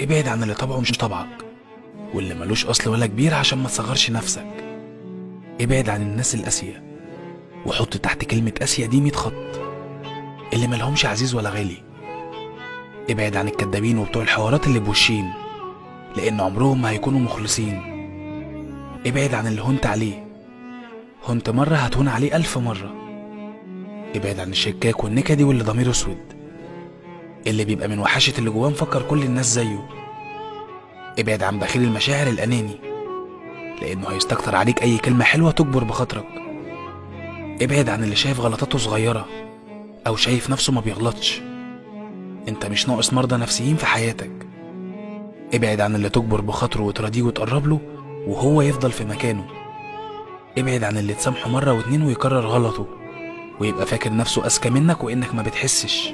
ابعد عن اللي طبعه مش طبعك، واللي ملوش اصل ولا كبير عشان ما تصغرش نفسك. ابعد عن الناس القاسية، وحط تحت كلمة قاسية دي 100 خط، اللي ملهمش عزيز ولا غالي. ابعد عن الكدابين وبتوع الحوارات اللي بوشين، لان عمرهم ما هيكونوا مخلصين. ابعد عن اللي هنت عليه، هنت مرة هتهون عليه 1000 مرة. ابعد عن الشكاك والنكدي واللي ضميره اسود، اللي بيبقى من وحشة اللي جواه مفكر كل الناس زيه. ابعد عن بخيل المشاعر الأناني، لأنه هيستكتر عليك أي كلمة حلوة تجبر بخاطرك. ابعد عن اللي شايف غلطاته صغيرة أو شايف نفسه ما بيغلطش. انت مش ناقص مرضى نفسيين في حياتك. ابعد عن اللي تجبر بخاطره وتراضيه وتقرب له وهو يفضل في مكانه. ابعد عن اللي تسامحه مرة واتنين ويكرر غلطه ويبقى فاكر نفسه أذكى منك وإنك ما بتحسش.